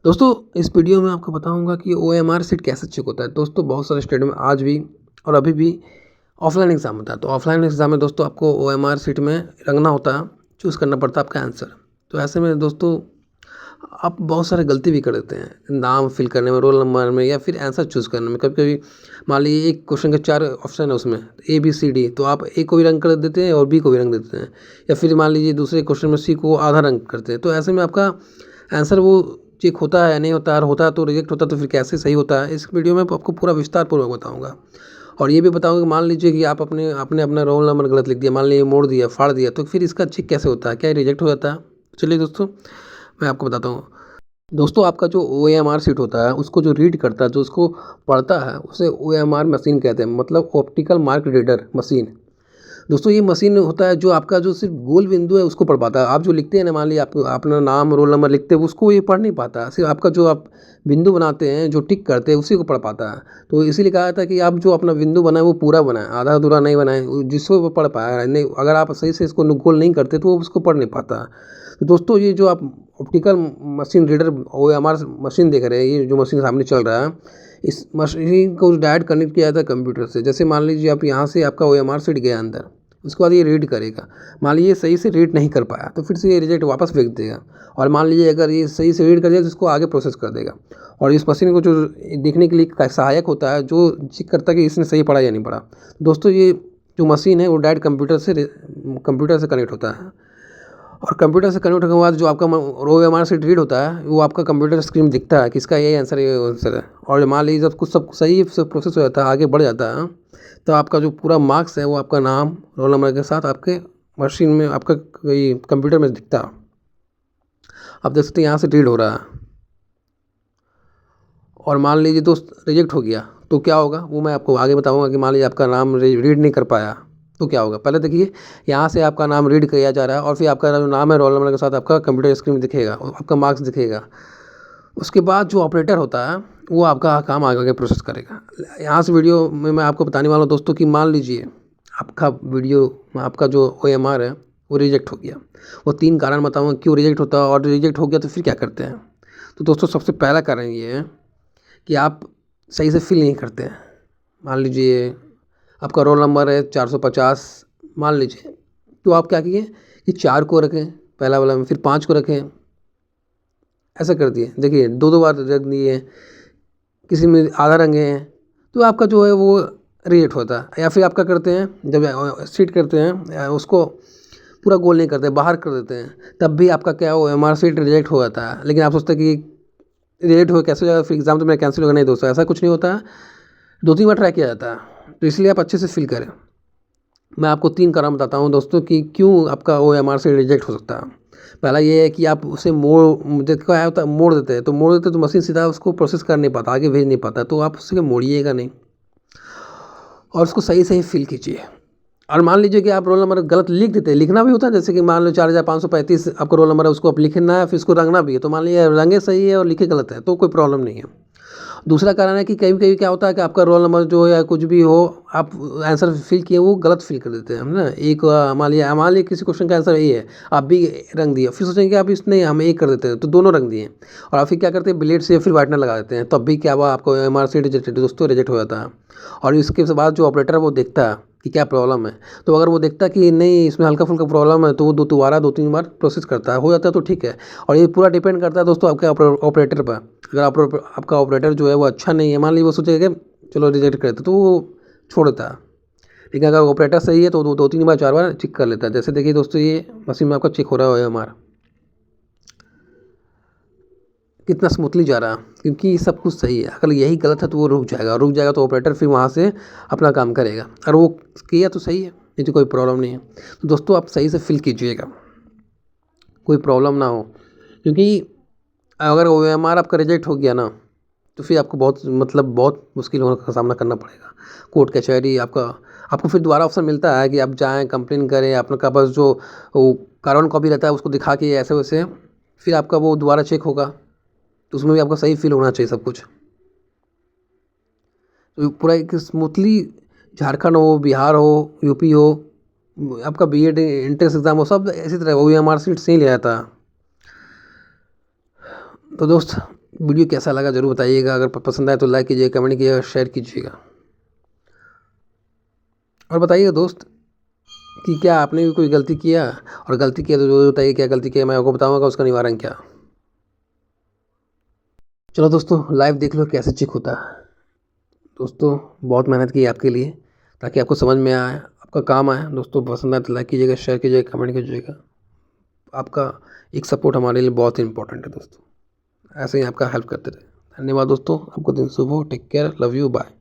दोस्तों, इस वीडियो में आपको बताऊँगा कि ओएमआर सीट कैसे चेक होता है। दोस्तों, बहुत सारे स्टेट में आज भी और अभी भी ऑफलाइन एग्ज़ाम होता है। तो ऑफलाइन एग्ज़ाम में दोस्तों आपको ओएमआर सीट में रखना होता है, चूज़ करना पड़ता है आपका आंसर। तो ऐसे में दोस्तों आप बहुत सारे गलती भी कर देते हैं, नाम फ़िल करने में, रोल नंबर में या फिर आंसर चूज़ करने में। कभी-कभी मान लीजिए एक क्वेश्चन के 4 ऑप्शन है उसमें, ए, बी, सी, डी, तो आप ए को भी रंग कर देते हैं और बी को भी रंग देते हैं। या फिर मान लीजिए दूसरे क्वेश्चन में सी को आधा रंग करते हैं। तो ऐसे में आपका आंसर वो चेक होता है या नहीं होता है, और होता है तो रिजेक्ट होता है तो फिर कैसे सही होता है, इस वीडियो में आपको पूरा विस्तारपूर्वक बताऊँगा। और ये भी बताऊँगा कि मान लीजिए कि आप आपने अपना रोल नंबर गलत लिख दिया, मान लीजिए मोड़ दिया, फाड़ दिया, तो फिर इसका चेक कैसे होता है? क्या ये रिजेक्ट हो जाता है? चलिए दोस्तों, मैं आपको बताता हूँ। दोस्तों, आपका जो ओएमआर शीट होता है, उसको जो रीड करता है, जो उसको पढ़ता है, उसे ओएमआर मशीन कहते हैं, मतलब ऑप्टिकल मार्क रीडर मशीन। दोस्तों, ये मशीन होता है जो आपका जो सिर्फ गोल बिंदु है उसको पढ़ पाता है। आप जो लिखते हैं ना, मान लीजिए आप अपना नाम, रोल नंबर लिखते हैं, उसको ये पढ़ नहीं पाता। सिर्फ आपका जो आप बिंदु बनाते हैं, जो टिक करते हैं, उसी को पढ़ पाता है। तो इसीलिए कहा जाता है कि आप जो अपना बिंदु बनाएँ वो पूरा बनाएँ, आधा-अधूरा नहीं बनाएँ, जिसको वो पढ़ पाए। नहीं, अगर आप सही से इसको गोल नहीं करते तो वो उसको पढ़ नहीं पाता। तो दोस्तों, ये जो आप optical machine reader OMR machine देख रहे हैं, ये जो मशीन सामने चल रहा है, इस मशीन को डायरेक्ट कनेक्ट किया जाता है कंप्यूटर से। जैसे मान लीजिए आप यहाँ से आपका ओएमआर शीट गया अंदर, उसके बाद ये रीड करेगा। मान लीजिए सही से रीड नहीं कर पाया तो फिर से ये रिजेक्ट वापस फेंक देगा। और मान लीजिए अगर ये सही से रीड कर दिया तो इसको आगे प्रोसेस कर देगा। और इस मशीन को जो देखने के लिए सहायक होता है, जो चेक करता है कि इसने सही पढ़ा या नहीं पढ़ा। दोस्तों, ये जो मशीन है वो डायरेक्ट कंप्यूटर से कनेक्ट होता है। और कंप्यूटर से कनेक्ट होने के बाद जो आपका रो एम आर सीट रीड होता है, वो आपका कंप्यूटर स्क्रीन में दिखता है कि इसका ये आंसर है। और मान लीजिए जब कुछ सब सही से प्रोसेस हो जाता है, आगे बढ़ जाता है, तो आपका जो पूरा मार्क्स है वो आपका नाम, रोल नंबर के साथ आपके मशीन में, आपका कंप्यूटर में दिखता है। आप देख सकते हैं यहाँ से रीड हो रहा है। और मान लीजिए दोस्त रिजेक्ट हो गया तो क्या होगा, वो मैं आपको आगे बताऊंगा। कि मान लीजिए आपका नाम रीड नहीं कर पाया तो क्या होगा। पहले देखिए, यहाँ से आपका नाम रीड किया जा रहा है और फिर आपका जो नाम है, रोल नंबर के साथ आपका कंप्यूटर स्क्रीन में दिखेगा और आपका मार्क्स दिखेगा। उसके बाद जो ऑपरेटर होता है वो आपका काम आगे प्रोसेस करेगा। यहाँ से वीडियो में मैं आपको बताने वाला हूँ दोस्तों कि मान लीजिए आपका जो ओएमआर है वो रिजेक्ट हो गया। वो 3 कारण बताऊँगा क्यों रिजेक्ट होता है, और रिजेक्ट हो गया तो फिर क्या करते हैं। तो दोस्तों, सबसे पहला कारण ये है कि आप सही से फिल नहीं करते हैं। मान लीजिए आपका रोल नंबर है 450, मान लीजिए, तो आप क्या किए कि 4 को रखें पहला वाला में, फिर 5 को रखें, ऐसा कर दिए। देखिए, 2-2 बार रख दिए, किसी में आधा रंगे हैं, तो आपका जो है वो रिजेक्ट होता है। या फिर आप क्या करते हैं, जब सीट करते हैं उसको पूरा गोल नहीं करते, बाहर कर देते हैं, तब भी आपका क्या हो, एम आर सीट रिजेक्ट हो जाता है। लेकिन आप सोचते हैं कि रिजेक्ट हो कैसे हो जाएगा, फिर एग्ज़ाम तो मेरा कैंसिल होगा। नहीं दोस्तों, ऐसा कुछ नहीं होता है। 2-3 बार ट्राई किया जाता है, तो इसलिए आप अच्छे से फिल करें। मैं आपको 3 कारण बताता हूँ दोस्तों कि क्यों आपका ओएमआर से रिजेक्ट हो सकता है। पहला ये है कि आप उसे क्या होता है, मोड़ देते हैं। तो मशीन सीधा उसको प्रोसेस कर नहीं पाता, आगे भेज नहीं पाता, तो आप उससे मोड़िएगा नहीं और उसको सही सही फिल कीजिए। और मान लीजिए कि आप रोल नंबर गलत लिख देते हैं, लिखना भी होता है। जैसे कि मान लो 4535 आपका रोल नंबर है, उसको आप लिखना है, फिर उसको रंगना भी है। तो मान लीजिए रंगे सही है और लिखे गलत है, तो कोई प्रॉब्लम नहीं है। दूसरा कारण है कि कभी-कभी क्या होता है कि आपका रोल नंबर जो है या कुछ भी हो, आप आंसर फिल किए वो गलत फिल कर देते हैं, है ना। एक मान लिया किसी क्वेश्चन का आंसर ए है, आप बी रंग दिए, फिर सोचेंगे कि आप इसने हम ए कर देते हैं, तो दोनों रंग दिए। और आप फिर क्या करते हैं, ब्लेड से फिर व्हाइटनर लगा देते हैं, तब भी क्या हुआ, आपको एम आर सी दोस्तों रिजेक्ट हो जाता है। और इसके बाद जो ऑपरेटर है वो देखता है कि क्या प्रॉब्लम है। तो अगर वो देखता है कि नहीं, इसमें हल्का-फुल्का प्रॉब्लम है, तो वो दोबारा 2-3 बार प्रोसेस करता है, हो जाता है तो ठीक है। और ये पूरा डिपेंड करता है दोस्तों आपके ऑपरेटर पर। अगर आपका ऑपरेटर जो है वो अच्छा नहीं है, मान लीजिए वो सोचेगा कि चलो रिजेक्ट कर देते, तो वो छोड़ देता है। लेकिन अगर ऑपरेटर सही है तो वो 2-3 बार 4 बार चेक कर लेता है। जैसे देखिए दोस्तों, ये मशीन में आपका चेक हो रहा है हमारा कितना स्मूथली जा रहा है, क्योंकि सब कुछ सही है। अगर यही गलत है तो वो रुक जाएगा तो ऑपरेटर फिर वहाँ से अपना काम करेगा। और वो किया तो सही है, नहीं तो कोई प्रॉब्लम नहीं है। तो दोस्तों, आप सही से फिल कीजिएगा, कोई प्रॉब्लम ना हो। क्योंकि अगर ओएमआर आपका रिजेक्ट हो गया ना, तो फिर आपको बहुत मुश्किल होने का सामना करना पड़ेगा। कोर्ट कचहरी आपको फिर दोबारा ऑप्शन मिलता है कि आप जाएँ कंप्लेन करें, आपका पास जो वो कार्बन कॉपी रहता है उसको दिखा के ऐसे वैसे, फिर आपका वो दोबारा चेक होगा। तो उसमें भी आपका सही फ़ील होना चाहिए सब कुछ। तो पूरा एक स्मूथली, झारखंड हो, बिहार हो, यूपी हो, आपका बीएड एंट्रेंस एग्ज़ाम हो, सब इसी तरह ओएमआर शीट से ही लिया जाता है। तो दोस्त, वीडियो कैसा लगा ज़रूर बताइएगा। अगर पसंद आए तो लाइक कीजिएगा, कमेंट कीजिएगा, शेयर कीजिएगा और बताइएगा दोस्त कि क्या आपने भी कोई गलती किया, और गलती किया तो ज़रूर बताइए क्या गलती किया, मैं आपको बताऊँगा उसका निवारण क्या। चलो दोस्तों लाइव देख लो कैसे चेक होता है। दोस्तों बहुत मेहनत की आपके लिए ताकि आपको समझ में आए, आपका काम आए। दोस्तों पसंद आए तो लाइक कीजिएगा, शेयर कीजिएगा, कमेंट कीजिएगा। आपका एक सपोर्ट हमारे लिए बहुत ही इंपॉर्टेंट है दोस्तों। ऐसे ही आपका हेल्प करते रहे। धन्यवाद दोस्तों, आपको दिन शुभ हो। Take care, love you, bye.